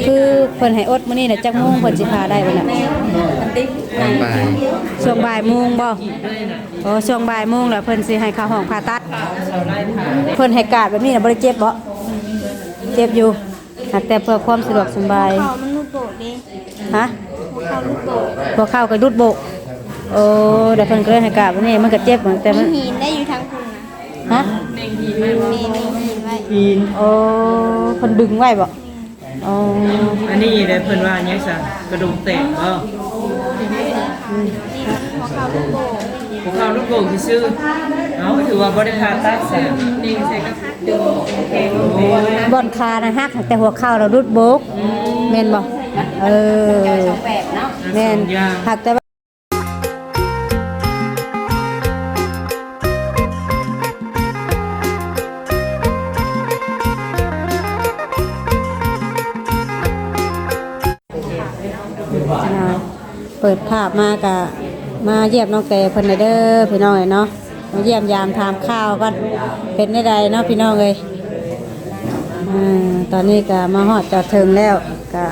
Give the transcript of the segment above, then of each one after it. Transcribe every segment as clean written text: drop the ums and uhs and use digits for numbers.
คือเพิ่นให้อดมื้อนี้น่ะจักโมงเพิ่นสิพาได้บ่ล่ะช่วงบ่ายโมงบ่ช่วงบ่ายโมงแล้วเพิ่นสิให้เข้าห้องผ่าตัดเพิ่นให้กาดแบบนี้น่ะบ่ได้เจ็บบ่เจ็บอยู่แต่เพื่อความสะดวกสบายเขามันรูดโบกดิฮะเขารูดโบกพอเข้าก็ดุดโบกเดี๋ยวเพิ่นก็เลยให้กาดแบบนี้มันก็เจ็บเหมือนแต่มันมีหินได้อยู่ทางคุณฮะมีหินไว้เพิ่นดึงไว้บ่อันนี้ได้เพิ่นว่าหยังซะกระดูกแตกบ่นี่หัวเขารูดโบกพวกเขาลูกโป่งซื่อเอาถือว่าบ่ได้ผ่าตัดซะนี่ใส่กระทัดดึงโอเคบ่อนคานะฮักแต่หัวเข่าเราดุดโบกแม่นบ่แม่นหักแต่เปิดภาพมากะมาเยี่ยมน้องแต่เพิ่นเด้อพี่น้องเนาะมาเยี่ยมยามทามข้าวก็เป็นได้ใดเนาะพี่น้องเลยตอนนี้ก็มาฮอดจอดถึงแล้วก็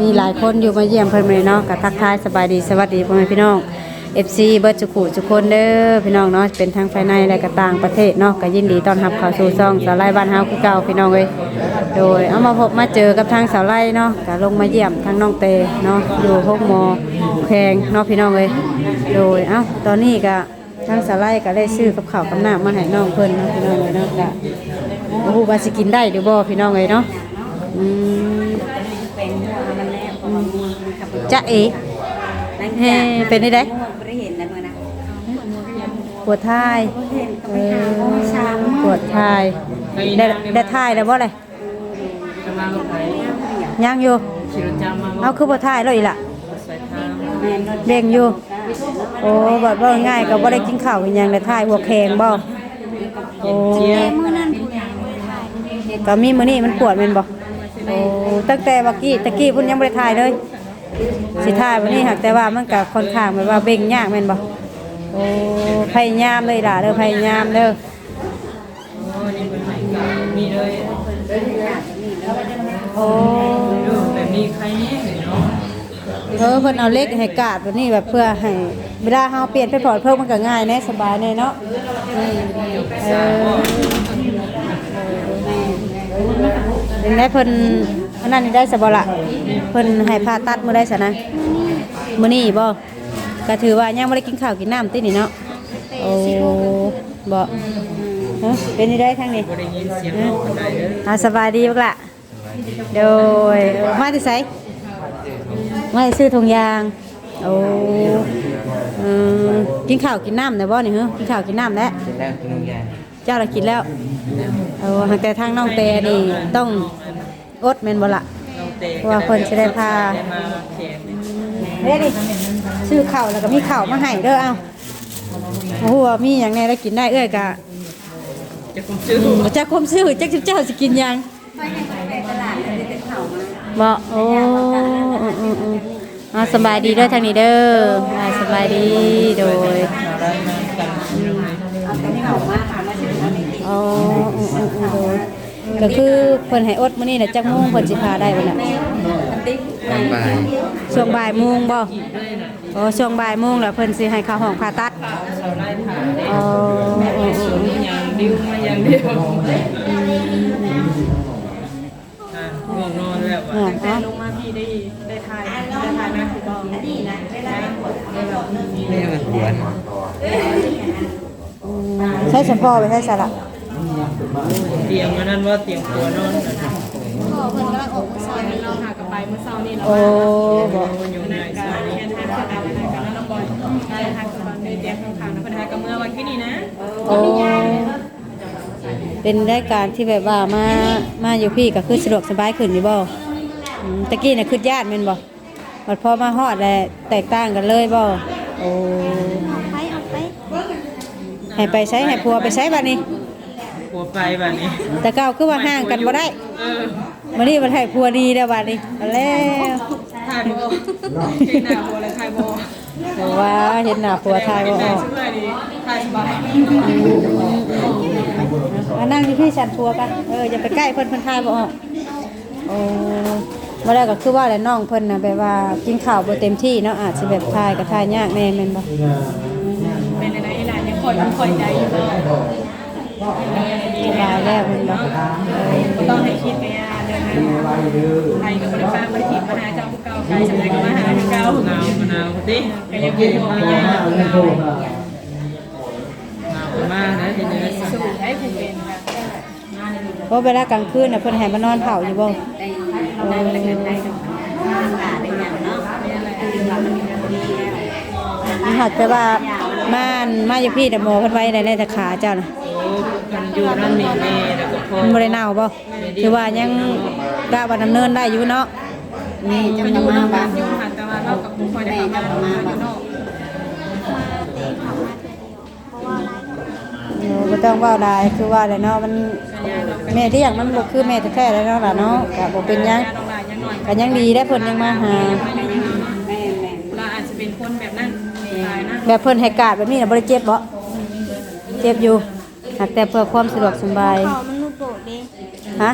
มีหลายคนอยู่มาเยี่ยมเพิ่นเลยเนาะก็ทักทายสบายดีสวัสดีพ่อแม่พี่น้อง FC เบิร์ดจุกุทุกคนเด้อพี่น้องเนาะเป็นทั้งภายในและก็ต่างประเทศเนาะก็ยินดีต้อนรับเข้าสู่ช่องสาวไร่บ้านเฮาคือเก่าพี่น้องเลยโดยเอามาพบมาเจอกับทางสาวไร่เนาะก็ลงมาเยี่ยมทางน้องเตเนาะอยู่ห้องหมอแพงเนาะพี่น้องเลยโดยตอนนี้ก็ทางสาวไร่ก็ได้ซื้อกับข้าวกับน้ำมาให้น้องเพิ่นเนาะพี่น้องเลยเนาะก็โอ้โหว่าสิกินได้หรือบ่พี่น้องเลยเนาะจ๊ะเอ๋เป็นได้ปวดท้ายปวดท้ายได้ท้ายแล้วบ่อะไรยังอยู่เอาคือปวดท้ายแล้วอีกล่ะเบ่งอยู่โอ้แบบว่าง่ายก็บ่ได้กินข้าวอย่างได้ท้ายหัวแข็งบ่โอ้ก็มีมื้อนี้มันปวดแม่นบ่โอ้ตั้งแต่ตะกี้พุ่นยังบ่ได้ถ่ายเลยสิถ่ายวันนี้หากแต่ว่ามันก็ค่อนข้างแบบว่าเบ่งยากแม่นบ่โอ้พยายามเลยล่ะเด้อพยายามเด้อมีเลยโอ้แบบนี้ใครเนี่ยเนาะเพิ่นเอาเล็กให้กาดแบบนี้แบบเพื่อให้เวลาเฮาเปลี่ยนไปพอดเพิ่มมันก็ง่ายแน่สบายแน่เนาะยังได้เพิ่นอันนั้นได้สบละเพิ่นให้ผ่าตัดมื้อได้ซะนะมื้อนี้บ่ก็ถือว่ายังบ่ได้กินข้าวกินน้ำตินี่เนาะโอ้บ่เป็นนี่ได้ทางนี้บ่ได้ยินเสียงคนใดเด้อสบายดีบักล่ะโดยมาที่ไสมาซื้อถุงยางโอ้กินข้าวกินน้ำได้บ่นี่กินข้าวกินน้ำแล้วกินแล้วกินถุงยางเจ้าละกินแล้วแต่ทางน้องเตนี่ต้องอดแม่นบ่ล่ะเพราะว่าคนจะได้พาเด้ดิซื้อข้าวแล้วก็มีข้าวมาให้เด้อเอาโอ้โหมีอย่างแน่ได้กินได้กะจะคมซื้อจักเจ้าสิกินยังบ่โอ้สบายดีเด้อทางนี้เด้อสบายดีโดยก็คือเพิ่นให้อดมื้อนี้น่ะจักโมงเพิ่นสิพาได้บ่ล่ะช่วงบ่ายโมงบ่ช่วงบ่ายโมงแล้วเพิ่นสิให้เข้าห้องผ่าตัดอย่างดิวมาอย่างเดียวง่วงนอนแล้วแต่ลงมาพี่ได้ทายนะคือบอกอดีตนะได้ปวดไม่มันปวดใช้เฉพาะไปใช้สาระเตียงมันนั่นว่าเตียงตัวนอนพ่อเพิ่นกำลังออกเช้านี้เราหากับไปเมื่อเช้านี้เราบอกอยู่ในสายนี้แค่ทางกันแล้วเราบ่อยได้ทางกับด้วยเตียงข้างๆนะเพิ่นหากับเมื่อวันที่นี่นะเป็นรายการที่แบบว่ามาอยู่พี่ก็คือสะดวกสบายขึ้นอยู่บ่ตะกี้น่ะคือญาติแม่นบ่บัดพอมาฮอดแล้วแตกต่างกันเลยบ่โอ้เอาไปให้ไปใช้ให้ผัวไปใช้บัดนี้ผัวไปบัดนี้แต่เก่าคือว่าห่างกันบ่ได้มื้อนี้มันให้ผัวดีแล้วบัดนี้แล้วถ่ายบ่เห็นหน้าผัวแล้วถ่ายบ่เพราะว่าเห็นหน้าผัวถ่ายบ่ออกถ่ายสบายมานั่งอยู่ที่ฉันผัวกันอย่าไปใกล้เพิ่นถ่ายบ่ออกโอ้ บ่ได้ก็คือว่าแหละน้องเพิ่นน่ะแบบว่ากินข้าวบ่เต็มที่เนาะอาจสิแบบทายก็ทายยากแน่แม่นบ่ เป็นอะไรหลานยังคอยใจอยู่เนาะ สบายแล้วแม่นบ่ ก็ต้องให้คิดไปเดินทางไทยกับบริษัทบริษัทมหาเจ้าผู้เก่าไกลสมัยกับมหาผู้เก่าม ะนาวติ ก็ยังเป็นอยู่ไม่ยาก มากนะทีนี้ สู้ให้ผู้เป็นค่ะ เพราะเวลากลางคืนน่ะเพิ่นให้มานอนเผาอยู่บ่นี่หัดแต่ว่ามาอยู่พี่แต่หมอเพิ่นไว้ได้แต่ขาเจ้าน่ะ โอ้กันอยู่นั่นนี่แม่แล้วก็พ่อ มันบ่ได้เน่าบ่ถือว่ายังกะว่าดำเนินได้อยู่เนาะ ก็อยู่นอกบ้านอยู่หันแต่ว่าเรากับผู้คอยได้ทำงานอยู่นอก บ่ต้องเว้าหลายคือว่าแหละเนาะมันแม่ที่อย่างมันบ่คือแม่แท้ๆแล้วเนาะล่ะเนาะก็บ่เป็นหยัง น้องลายยังหน่อย ก็ยังดีได้เพิ่นยังมาหา เราอาจจะเป็นคนแบบนั้นตายนะ แบบเพิ่นให้การแบบนี้น่ะบ่ได้เจ็บบ่เจ็บอยู่หากแต่เพื่อความสะดวกสบาย เขามันลูกโดดดิ ฮะ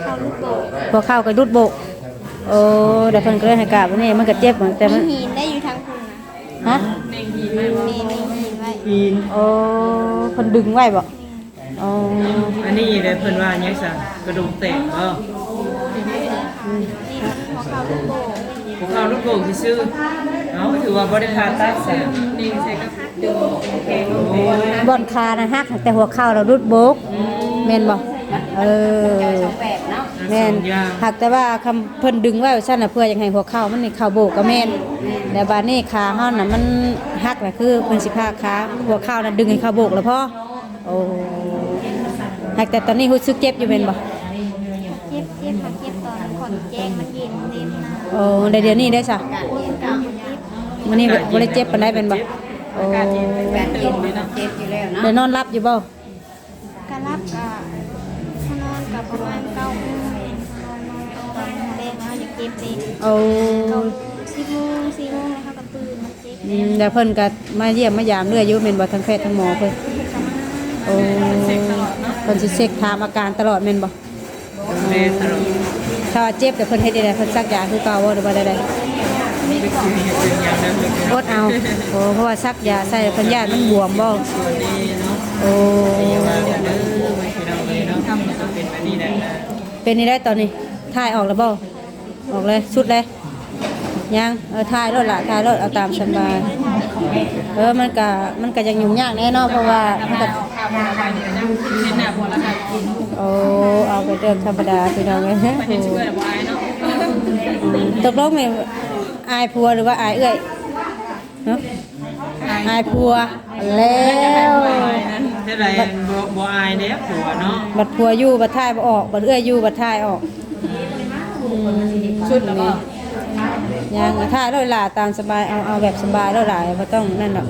เขาลูกโดด พวกเข้าก็รุดโบกโอ้เดี๋ยวเพิ่นก็เลยให้การแบบนี้มันก็เจ็บเหมือนแต่ มี มัน หินได้อยู่ทางคุณนะ ฮะ เน่งหีไม่ว่า มีหินไว้ ปีน โอ้เพิ่นดึงไว้บ่อ๋อ อันนี้เลยเพิ่นว่ายังซะกระดูกแตกบ่ นี่มันหัวเขาลูกโดดพวกเขาลูกโป่งซื่อเนาะถือว่าบ่ได้ผ่าตัดซะ เน่งใส่กระพัดดึงแกง โอ้ย บ่อนคานะฮักแต่หัวเข่าเรารุดโบกแม่นบ่เออแม่นหากแต่ว่าคำเพิ่นดึงไว้ว่าซั่นน่ะเพื่ออยากให้หัวเข่ามันนี่เข้าโบกก็แม่นแต่บัดนี้ขาเฮาน่ะมันฮักน่ะคือเพิ่นสิพาขาหัวเข่าน่ะดึงให้เข้าโบกแล้วพอโอ้หากแต่ตอนนี้รู้สึกเจ็บอยู่แม่นบ่ เจ็บค่ะเจ็บตอนขอนแจงมันเย็นเต็มนะ โอ้เดี๋ยวนี้ได้ซะ เย็นกับเจ็บ มื้อนี้บ่ได้เจ็บปานใดเป็นบ่โอ้ การเจ็บแบบเติมเลยนะเจ็บอยู่แล้วนะ ได้นอนหลับอยู่บ่ กระลับกับเขานอนกับประมาณ9 โมงตอนแรกแล้วอยากเจ็บเอง โอ้ 10 โมง 4 โมงแล้วเขาก็ตื่นมันเจ็บ เดี๋ยวเพิ่นก็มาเยี่ยมมายามเรื่อยอยู่แม่นบ่ทั้งแพทย์ทั้งหมอเพิ่นโอ้เพิ่นสิเช็คถามอาการตลอดแม่นบ่ แม่ตลอด ถ้าว่าเจ็บแต่เพิ่นเฮ็ดได้เพิ่นซักยาคือเก่าบ่หรือว่าใด ไม่คือเฮ็ดเป็นอย่างนั้นเลย ๆอดเอาโอ้เพราะว่าซักยาใส่เพิ่นญาติมันบวมบ่ ส่วนนี้เนาะ โอ้ อย่าว่าเด้อไม่คือเราเลยเนาะทำมันเป็นแบบนี้แหละนะ เป็นนี่ได้ตอนนี้ถ่ายออกแล้วบ่ออกเลยชุดเลยยังถ่ายรถล่ะถ่ายรถเอาตามสบายมันก็ยังยุ่งยากแน่เนาะเพราะว่ามันก็ ข้าวมาไปเนี่ยยังเน้นหน้าบัวแล้วค่ะกิน โอ้เอาไปเรื่องธรรมดาพี่น้องเอ้ย ไปเห็นช่วยแบบวายเนาะ ตกลงนี่อายผัวหรือว่าอายเอ้ยฮะอายผัวแล้ว เท่าไหร่บ่อายแล้วผัวเนาะ บัดผัวอยู่บัดท้ายบ่ออกบัดเอ้ยอยู่บัดท้ายออก ชุดแล้วก็ ยังท้ายแล้วล่ะตามสบายเอาแบบสบายแล้วล่ะบ่ต้องนั่นดอก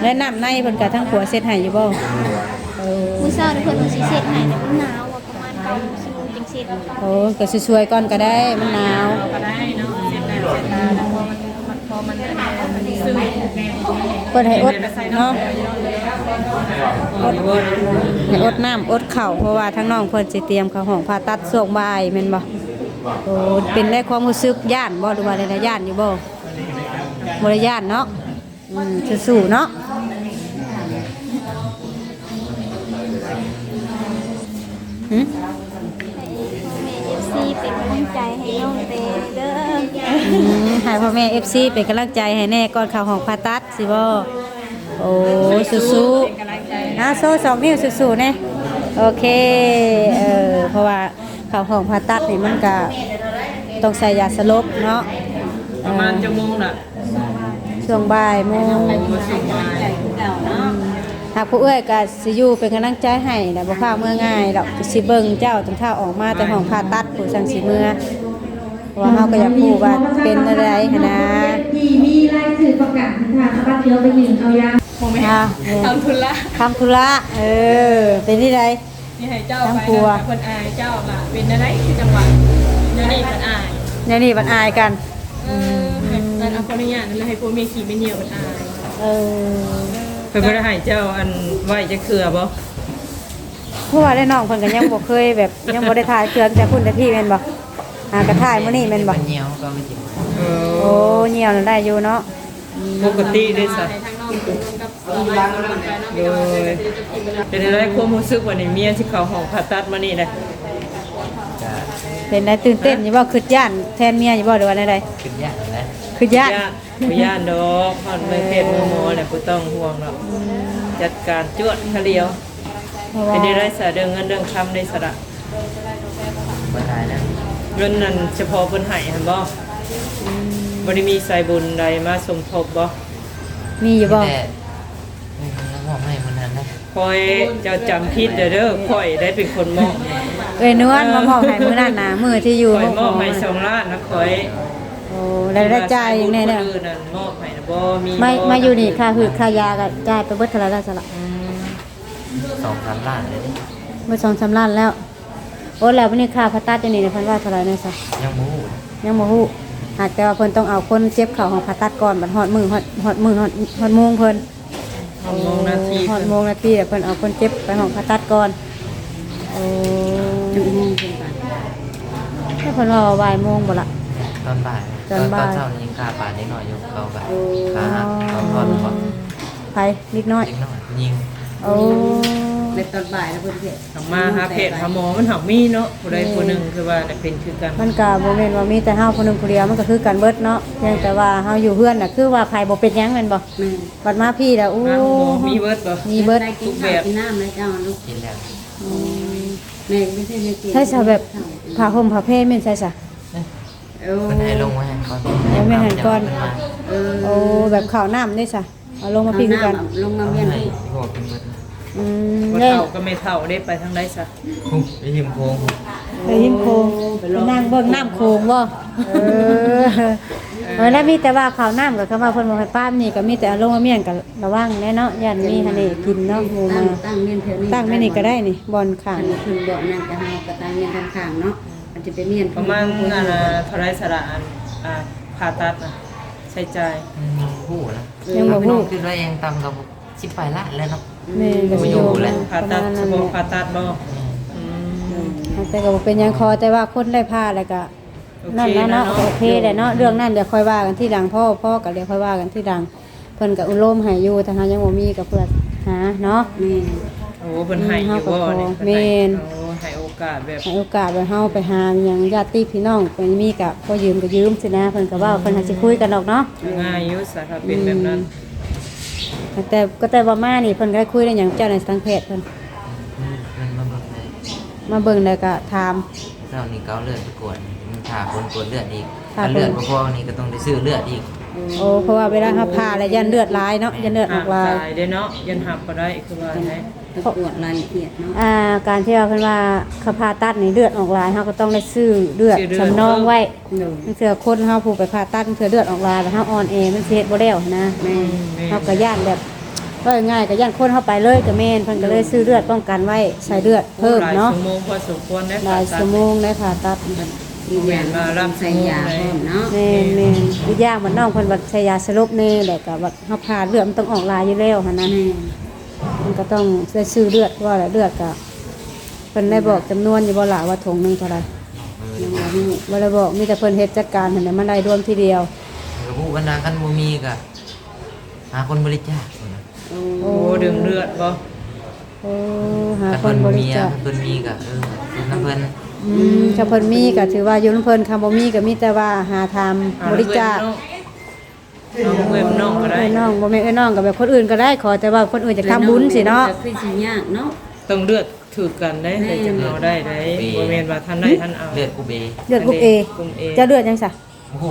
และน้ำในเพิ่นก็ทั้งผัวเซ็ตให้อยู่บ่เออ มื้อเช้านี่เพิ่นว่าสิเสร็จให้แต่มันหนาวอะประมาณ9 ชั่วโมงจังเสร็จ โอ้ก็ช่วยๆก่อนก็ได้มันหนาว ก็ได้เนาะเสร็จแล้วเสร็จแล้วพอมันซึ้ง เพิ่นให้อดเนาะ บ่ ให้อดน้ำอดข้าวเพราะว่าทั้งน้องเพิ่นสิเตรียมเข้าห้องผ่าตัดช่วงบ่ายแม่นบ่โอ้เป็นได้ความรู้สึกย่านบ่หรือว่าได้ย่านอยู่บ่บ่ได้ย่านเนาะสู้ๆเนาะ หืม ให้ FC เป็นกำลังใจให้น้องเตเด้อ ให้พ่อแม่ FC เป็นกำลังใจให้แน่ก่อนเข้าห้องผ่าตัดสิบ่โอ้สู้ เป็นกำลังใจ ๆโซ่2นิ้วสู้ๆแน่โอเคเพราะว่าเข้าห้องผ่าตัดนี่มันก็ต้องใส่ยาสลบเนาะ ประมาณชั่วโมงน่ะ ช่วงบ่ายโมง บ่สิมา หากผู้เอ้ยก็สิอยู่เป็นกำลังใจให้นะบ่พาเมื่อง่ายดอกสิเบิ่งเจ้าตั้งท่าออกมาแต่ห้องผ่าตัดผู้สั่งสิเมื่อเพราะว่าเฮาก็อยากรู้ว่าเป็นอะไรหันนะ ที่มีรายชื่อประกาศทางบ้านเชื้อไปยิงเอายา โมเมนต์ทำทุนละ ทำธุระเป็นที่ใด นี่ให้เจ้าไปคนอายเจ้าล่ะเป็นอะไรที่จังหวัดนี่นี่คนอาย เดี๋ยวนี้มันอายกัน อันเอาคนนี้นั่นเลยให้พวกเมียขี่ไม่เหนียวคนอาย เออ เพิ่นบ่ได้ให้เจ้าอันไว้จักเทื่อบ่ เพราะว่าได้น้องเพิ่นก็ยังบ่เคยแบบยังบ่ได้ทายเครื่องแต่พุ่นแต่พี่แม่นบ่ กระถ่ายมื้อนี้แม่นบ่ มันเหนียวก็ไม่กิน โอ้เหี่ยวน่ะได้อยู่เนาะ ปกติได้ซะ ทางน้องกับร้านเราไปเนาะ โดยเป็นอะไรความรู้สึกว่านี่เมียที่เขาห้องผ่าตัดมานี่ได้ จะ เป็นได้ตื่นเต้นอยู่บ่คิดย่านแทนเมียอยู่บ่หรือว่าใด ขึ้นยากนะ ๆคิดย่าน บ่ย่านดอกฮอดเลยเพศหมอแหละบ่ต้องห่วงหรอกจัดการจวดทะเลียว เพราะว่า เป็นได้สะเรื่องเงินเรื่องคำในสระ คนไทยนะ เงินนั้นเฉพาะเพิ่นให้หั่นบ่บ่ได้มีสายบุญใดมาสมทบบ่ มีอยู่บ่ แต่นักมองให้มันนั้นนะ คอยเจ้าจำผิดเด้อข่อยได้เป็นคนมอบ เอ้ยนวลมามอบให้มื้อนั้นน่ะมื้อที่อยู่ ข่อยมอบให้2ล้านนะข่อย โอ้ได้จ่ายอย่างแน่เนี่ย คนอื่นนั่นมอบให้นะบ่มี มาอยู่นี่ค่าคือค่ายาก็จ่ายไปเบิดเท่าไหร่แล้วซะละ 2-3 ล้านเลยนี่ เมื่อ2-3ล้านแล้ว โอ้แล้ววันนี้ค่าผ่าตัดจังนี่เนี่ยเพิ่นว่าเท่าไหร่เนี่ยซะ ยังมู้ ยังบ่ฮู้หากแต่ว่าเพิ่นต้องเอาคนเจ็บเข้าห้องผ่าตัดก่อนบัดฮอดมื้อฮอดโมงเพิ่น มองนาที ฮอดโมงนาทีแล้วเพิ่นเอาคนเจ็บไปห้องผ่าตัดก่อนโอ้ถึงโมงเพิ่นไปถ้าเพิ่นว่าบ่ายโมงบ่ล่ะ ตอนบ่าย ตอนบ่าย เช้านี่ยังคาป่านิดหน่อยอยู่เขาก็ขาหักเขาทอดบ่ ไปนิดน้อย นิดหน่อยยิง โอ้ ในตอนบ่ายแล้วเพื่อนเพื่อน ทำมาหาเพจหาหมอมันหักมีเนาะผู้ใดผู้หนึงคือว่าน่ะเป็นคือกัน มันก็บ่แม่นว่ามีแต่เฮาผู้หนึงผู้เดียวมันก็คือกันเบิดเนาะเพียงแต่ว่าเฮาอยู่เฮือนน่ะคือว่าไผบ่เป็นหยังแม่นบ่ แม่ บัดมาพี่แล้วโอ้ มาหาหมอมีเบิดบ่ มีเบิด ได้กินข้าวกินน้ำแล้วเจ้าลูก กินแล้ว แม่ไม่ใช่ไม่กิน ใช่ซะแบบผ้าห่มผ้าเพแม่นใช่ซะ มันให้ลงไว้ให้ก่อน เอาไว้ให้ก่อน มัมา โอ้แบบข้าวน้ำนี่ซะเอาลงมาพี่คือกัน ลงมา เอา เวียน ให้ พี่ พวกกินหมด อืม บ่ ได้ เฒ่าก็ไม่เฒ่าได้ไปทางใดซะ ไปหิมโพง ไปหิมโคงไปนั่งเบิ่งน้ำโคงบ่แล้วมีแต่ว่าข้าวน้ำกับคำว่าเพิ่นบ่ให้ป้ามนี่ก็มีแต่เอาลงมาเมี่ยงก็ระวังแน่เนาะย่านมีหั่นนี่กินเนาะหมู่มา ตั้งเวียนเท่านี้ ตั้งไว้นี่ก็ได้นี่บอลข้าง อันนี้คือบ่อนั่นจะเฮากระตั้งเวียนข้างๆเนาะมันจะไปเมียน ประมาณนั่นน่ะเท่าไรสระอันผ่าตัดน่ะใช้จ่าย หู้นะ ยังบ่ พี่น้ ฮู้ องคิดว่ายังต่ำกับ18 ล้านแล้วเนาะ แม่ก็สิอยู่ประ ผ่าตั มา ด ณ เฉ นั้นแห พาะ ละ ผ่าตัดบ่อืม แต่ก็บ่เป็นหยังคอแต่ว่าคนได้ผ้าแล้วก็ นั่นนะเนาะโอเคได้เนาะเรื่องนั้นเดี๋ยวค่อยว่ากันที่หลังพ่อก็เดี๋ยวค่อยว่ากันที่หลังเพิ่นก็อุโลมให้อยู่แต่หายังบ่มีก็เพื่อหาเนาะ แม่ โอ้เพิ่นให้อยู่บ่นี่ แม่น โอ้ให้โอกาสแบบ ให้โอกาสไปเฮาไปหาหยังญาติพี่น้องไปมีก็พอยืมก็ยืมสินะเพิ่นก็ว่าเพิ่นหาสิคุยกันดอกเนาะ ง่ายอยู่ซะถ้าเป็นแบบนั้น แต่ว่ามานี่เพิ่นก็ได้คุยได้หยังเจ้าในทางเพศเพิ่น มันมาเบิ่ง มาเบิ่งแล้วก็ถาม เจ้านี่ก็เอาเลือดไปกวดมันผ่าคนกวดเลือดอีก ผ่า ถ้าเลือดบ่พอนี่ก็ต้องได้ซื้อเลือดอีก โอ้เพราะว่าเวลาเฮาผ่าแล้วยันเลือดหลายเนาะยันเลือดออกหลาย ตายได้เนาะยันหับก็ได้คือว่าไง ต้องตรวจรายละเอียดเนาะ การที่ว่าเพิ่นว่าเขาผ่าตัดนี่เลือดออกหลายเฮาก็ต้องได้ซื้อเลือดสำรองไว้ หนู มันเถื่อคนเฮาผู้ไปผ่าตัดมันเถื่อเลือดออกหลายแล้วเฮาอ่อนแอมันสิเฮ็ดบ่แล้วนะ แม่ เฮาก็ย่านแบบว่าง่ายๆก็ย่านคนเฮาไปเลยก็แม่นเพิ่นก็เลยซื้อเลือดป้องกันไว้ใส่เลือดเพิ่มเนาะ หลายชั่วโมงพอสมควรได้ หลายชั่วโมงได้ผ่าตัด อีกอย่างใส่ยาเพิ่มเนาะ แม่นอีกอย่างมันน้องเพิ่นว่าใช้ยาสลบแน่แหละก็ว่าเฮาผ่าเลือดมันต้องออกหลายอยู่แล้วหั่นนะ แม่ มันก็ต้องได้ซื้อเลือดว่าแหละเลือดก็เพิ่นได้บอกจำนวนอยู่บ่ล่ะว่าถุงหนึงเท่าไหร่ ยังบ่รู้ บ่ได้บอกมีแต่เพิ่นเฮ็ดจัดการหั่นน่ะมันได้รวมทีเดียว ก็ผู้กันนากันบ่มีก็หาคนบริจาค โอ้ดึงเลือดบ่ โอ้หา ถ้า ค เพิ่ น น บ บ่ ริ มี จาค เพิ่นมีก็ซื้อน้ำเพิ่น ถ้าเพิ่นมีก็ถือว่าอยู่นำเพิ่นคำบ่มีก็มีแต่ว่าหาทำบริจาค น้องเว้นน้องก็ได้ เอ้ยน้องบ่แม่นเอ้ยน้องก็แบบคนอื่นก็ได้ขอแต่ว่าคนอื่นจะทำบุญสิเนาะ คือสิยากเนาะ ต้องเลือดถือกันได้แต่จะเอาได้ได้บ่แม่นว่าท่านได้ท่านเอา เลือดกูเบ เลือดกรุ๊ป A กลุ่ม A จะเลือดจังซะ โอ้โห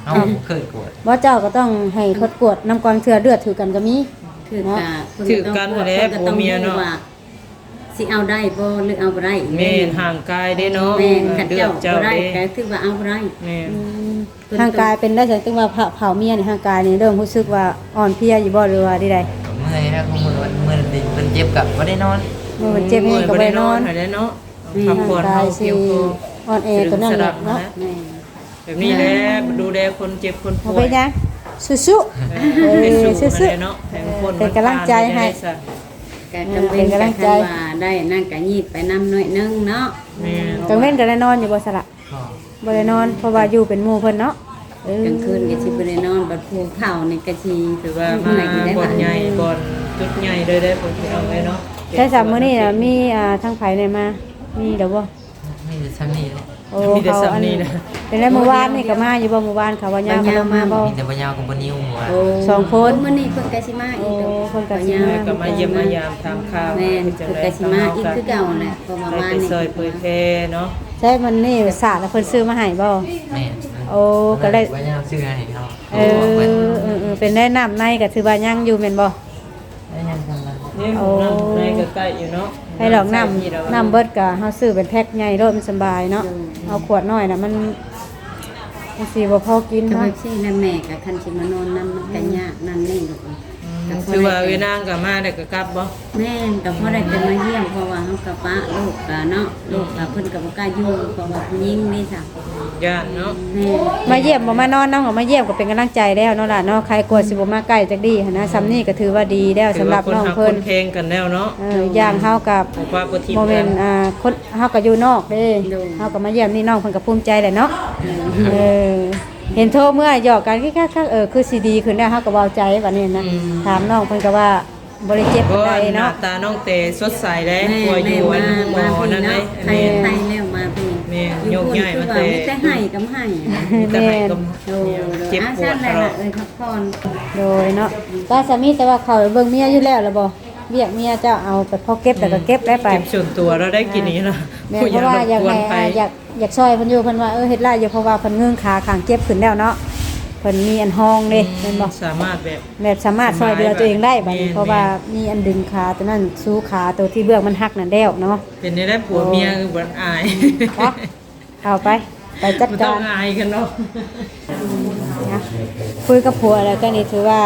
เฮาเคยกวด บ่เจ้าก็ต้องให้ทดกวดนํก่อนเทื่อเลือดถือกันก็มี คือ เนาะ ถือกันแหละผัวเมียเนาะ สิเอาได้บ่หรือเอาบ่ได้ แม่นห่างกายได้เนาะ แม่นขัด เลือ เจ้า ด บ่ เจ้า ได้ เด้ แต่ถือว่าเอาบ่ได้ แม่น ร่างกายเป็นได้จังตึงว่าเผาเมียนี่ร่างกายนี่เริ่มรู้สึกว่าอ่อนเพลียอยู่บ่หรือว่าใด เมื่อยนะกูมือมันเพิ่นเจ็บกับบ่ได้นอน ๆมื้อมันเจ็บเองก็บ่ได้นอน ให้ได้เนาะพักผ่อน ร่างกา เฮาย สิ เพียงพอ อ่อนแอตัวนั้นแหละเนาะ แม่ แบบนี้แหละดูแลคนเจ็บคนป่ เอา ว ไป ย ยังสู้ๆ เป็นสู้ สู้ เนาะแทงคน เป็นกำลังใจให้ ก็จำเป็นก็คันว่าได้นั่นก็ยีดไปนำหน่อยนึงเนาะ แม่น กลางเว้นก็ได้นอนอยู่บ่สละ ก็ บ่ได้นอนเพราะว่าอยู่เป็นหมู่เพิ่นเนาะ กลางคืนก็สิบ่ได้นอนบัดภูเฒ่านี่ก็สิ ถือว่ามาบ่อนใหญ่บ่อนจุดใหญ่เลยได้ผมพี่น้องเลยเนาะ ใช่3มื้อนี้น่ะมีทางไผได้มามีเด้อบ่ มีแต่ซ้ำนี่แหละ โอ้ มีแต่ เขา ซ้ำนี่นะ เป็นได้เมื่อวานนี่ก็มาอยู่บ่เมื่อวานเขาว่ายามเขามาบ่ มีแต่บ่ยาวกับบ่นิ้วหมู่อะ โอ้ สองคน มื้อนี้เพิ่นก็สิมาอี โอ้ กดอก เพิ่นก็สิมา ก็มาเยี่ยมมายามทำข้าว แม่นเพิ่นก็สิมาอีกคือเก่าแหละเพราะว่า ได้ มา ไป นี่ ซอยเผยแพร่เนาะ ใช่มันนี่สาดแล้วเพิ่นซื้อมาให้บ่ แม่ โอ้ก็เลย บ่ยาวซื้อให้เขา เป็นได้น้ำในก็ถือว่ายังอยู่แม่นบ่ ได้ยังทำนั้น นี่น้ำในก็ใกล้อยู่เนาะ ให้ดอกน้ำเบิดก็เฮาซื้อเป็นแพ็คใหญ่โลดมันสบายเนาะเอาขวดน้อยน่ะมันสิบ่พอกิน ก็ เนาะ บ่สิแม่ก็คันสิมานอนนำมันก็ยากนั่นนี่ดอกก็พอ คือว่า ได้ เวนางกับมาได้ก็กลับบ่ แม่นก็พอได้แต่มาเยี่ยมเพราะว่าเฮากับป้าลูกก็เนาะลูกก็เพิ่นก็บ่กล้าอยู่เพราะว่าผู้หญิงนี่จ้ะ ญาติเนาะ แม่ มาเยี่ยมบ่มานอนน้องก็มาเยี่ยมก็เป็นกำลังใจแล้วเนาะล่ะเนาะใครกลัวสิบ่มาใกล้จักดีหันนะซ้ำนี่ก็ถือว่าดีแล้วสำหรับน้องเพิ่น คนเพลงกันแล้วเนาะ อย่างเฮากับ ว่าบ่ทิม โมเม กัน ต์คนเฮาก็อยู่นอกเด้เฮาก็มาเยี่ยมนี่น้องเพิ่นก็ภูมิใจแหละเนาะเห็นโทรเมื่อหยอกกันคักๆคือสิดีขึ้นแล้วเฮาก็เว้าใจบัดนี้นะถามน้องเพิ่นก็ว่าบ่ได้เจ็บ เพ ปา ราะ นใด ว่าหน้า เนาะ ตาน้องเตสดใสแล้ว แม่ กลัวอยู่อันหมอนั่น เนาะ ไอ้ ไทยแล้วมาพี่ แม่ อยู่ โยกย้าย คือ มา ว่า แต่ มีแต่ให้กับให้ แต่ไหนก็ โอ้ เจ็บปวดต แล้ ลอ ล่ะ ด พักผ่อน โดยเนาะก็สามีแต่ว่าเขาเบิ่งเมียอยู่แล้วล่ะบ่เรียกเมียเจ้าเอาไปพอเก็บแต่ก็เก็บได้ไป เจ็บส่วนตัวเราได้กินนี้นะ แม่เพราะว่าอยากให้อยากช่วยเพิ่นอยู่เพิ่นว่าเฮ็ดไรอยู่เพราะว่าเพิ่นเงื่อนขาข้างเก็บขึ้นแล้วเนาะเพิ่นมีอันห้องเด้แม่นบ่ สามารถแบบ แบบสามารถช่วยเหลือตัวเองได้บัดนี้ แม่น เพราะว่ามีอันดึงขาตัวนั้นสู้ขาตัวที่เบื้องมันหักนั่นแล้วเนาะ เป็นได้ผัวเมียคือบ่อาย ครับเอาไปจัด บ่ต้ กา อง ร อายกันเนาะ นะคุยกับผัวแล้วก็นี่ถือว่า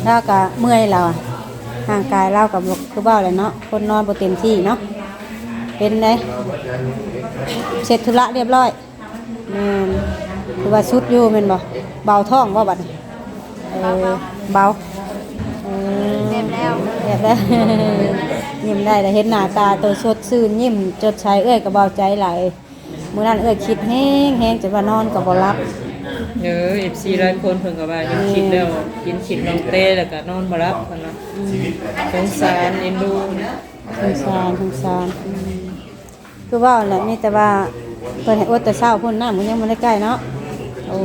เราก็เมื่อยแล้วอะร่างกายเรากับคือเบ้าเลยเนาะคนนอนบ่เต็มที่เนาะเป็นไงเสร็จธุระเรียบร้อยแม่นคือว่าชุดอยู่แม่นบ่เบาท้องบ่บัดนี้เบาเต็มแล้ว เรียบแล้ว ยิ้มได้แต่เห็นหน้าตาตัวสดชื่นยิ้มจดใช้เอ้ยก็เบาใจหลายมื้อนั้นเอ้ยคิดแห้งจนว่านอนก็บ่หลับ FC หลายคนเพิ่นก็ว่ายังคิดแล้วกินคิดน้องเต้แล้วก็นอนบ่หลับกันเนาะสงสารเอ็นดู สงสารคือว่าแหละมีแต่ว่าเพิ่นให้อดแต่เช้าพุ่นน้ำมันยังบ่ได้ใกล้เนาะโอ้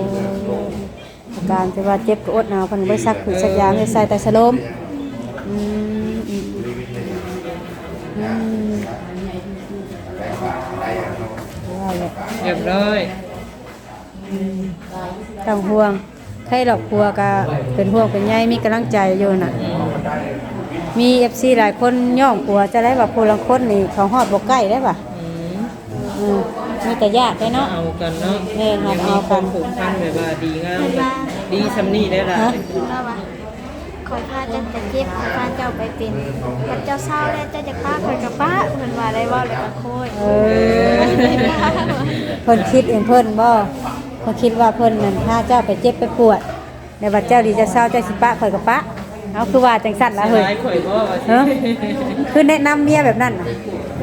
อาการที่ว่าเจ็บก็อดเอาเพิ่นบ่ซักคือสักยาให้ใส่แต่สโลมว่าแหละ เรียบร้อย ต้องห่วงใครดอกครัวก็เป็นห่วงเป็นใยมีกำลังใจอยู่น่ะมี FC หลายคนย่องกลัวจะได้ว่าผู้ลังคนนี่เขาฮอดบ่ใกล้ได้ป่ะมีแต่ญาติได้เนาะ เอากันเนาะ แม่ครับ ยังมี เอา ค กั วาน มผูกพันแบบว่าดีงามดีซำนี้ได้ล่ะ ฮะ เราว่าขอพาเจ้าจะเจ็บขอพาเจ้าไปเป็นพระเจ้าเศร้าแล้วเจ้าจะป้าคนกับป้าเหมือนว่าได้ว่าเลยกับโคย เพิ่นคิดเองเพิ่นบ่เพิ่นคิดว่าเพิ่นนั่นถ้าเจ้าไปเจ็บไปปวดในบัดเจ้าดีจะเศร้าเจ้าสิปะข่อยกับปะเอาคือว่าจังสั่นละเฮ้ย หลายข่อยบ่ว่า เออคือแนะนำเมียแบบนั้นน่ะ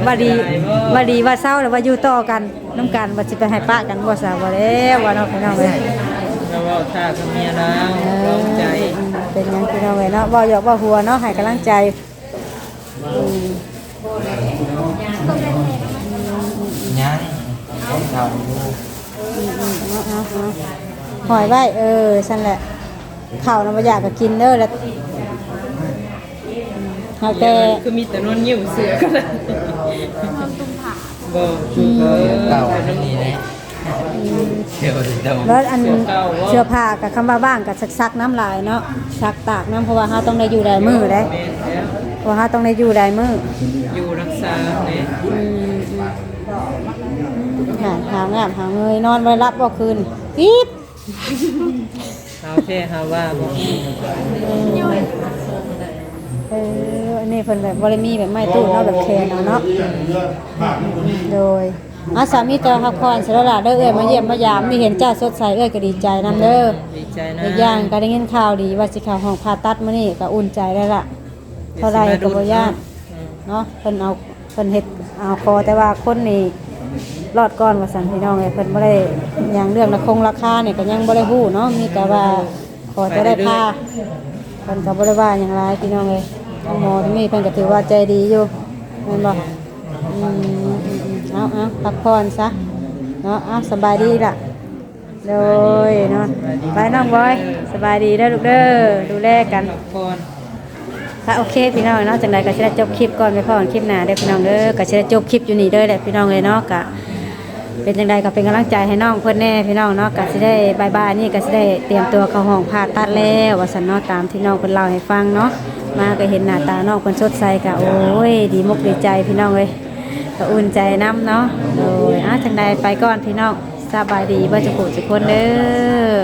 ว่าดีว่าเศร้าแล้วว่าอยู่ต่อกันน้ำกันว่าสิไปให้ปะกันบ่ซะบ่แล้วว่าเนาะพี่น้องเอ้ย แล้วว่าท่ากับเมียแล้วลองใจ เป็นหยังพี่น้องเอ้ยเนาะเว้าหยอกเว้าหัวเนาะให้กำลังใจยังเราอยู่ หอยไว้สั่นแหละข้าวน้ำบ่อยากก็กินเด้อแล้วเฮาแต่ คือมีแต่นอนยิ้มเสือกันเลย นอนตุ้มผา บ่เ เก่าอันนี้แหละเดี๋ยวเดี๋ยว แล้วอันเสื้อผ้ากับคำว่าบ้างกับซักน้ำลายเนาะซักตากน้ำเพราะว่าเฮาต้องได้อยู่ได้มือได้ แม่นแล้ว เพราะเฮาต้องได้อยู่ได้มือ อยู่รักษาเนี่ย หางามหาเงยนอนไว้รับบ่คืนปี๊ด เอาแค่หาว่าบ่ อันนี้เพิ่นแบบบ่ได้มีแบบไม้ตู้เนาะแบบแคนเอาเนาะโดยสามีเจ้าพักผ่อนเสร็จแล้วล่ะเด้อเอ้ยมาเยี่ยมมายามนี่เห็นเจ้าสดใสเอ้ยก็ดีใจนํเด้อ ดีใจนะ อีกอย่างก็ได้ยินข่าวดีว่าสิเข้าห้องผ่าตัดมื้อนี้ก็อุ่นใจได้ละเท่าไรก็บ่ย่านเนาะเพิ่นเฮ็ดเอาคอแต่ว่าคนนี่ รอดก่อนว่าซั่นพี่น้องเอ้ยเพิ่นบ่ได้หยังเรื่องราคาเนี่ยก็ยังบ่ได้ฮู้เนาะมีแต่ว่าขอจะได้พาเพิ่นก็บ่ได้ว่าหยังหลายพี่น้องเอ้ยทางหมอที่นี่เพิ่นก็ถือว่าใจดีอยู่แม่นบ่เอาพักผ่อนซะเนาะสบายดีล่ะโดยเนาะไปน้องบอยสบายดีเด้อลูกเด้อดูแลกัน ก่อน ค่ะโอเคพี่น้องเนาะจังใดก็สิได้จบคลิปก่อนไปพอกันคลิปหน้าเด้อพี่น้องเด้อก็สิได้จบคลิปอยู่นี่เด้อแหละพี่น้องเลยเนาะก็เป็นจังใดก็เป็นกำลังใจให้น้องเพิ่นแน่พี่น้องเนาะก็สิได้บายๆนี่ก็สิได้เตรียมตัวเข้าห้องผ่าตัดแล้วว่าซั่นเนาะตามที่น้องเพิ่นเล่าให้ฟังเนาะมาก็เห็นหน้าตาน้องเพิ่นสดใสก็โอ้ยดีมุกดีใจพี่น้องเอ้ยก็อุ่นใจนํเนาะโดยจังใดไปก่อนพี่น้องสบายดีบ่จะผู้ทุกคนเด้อ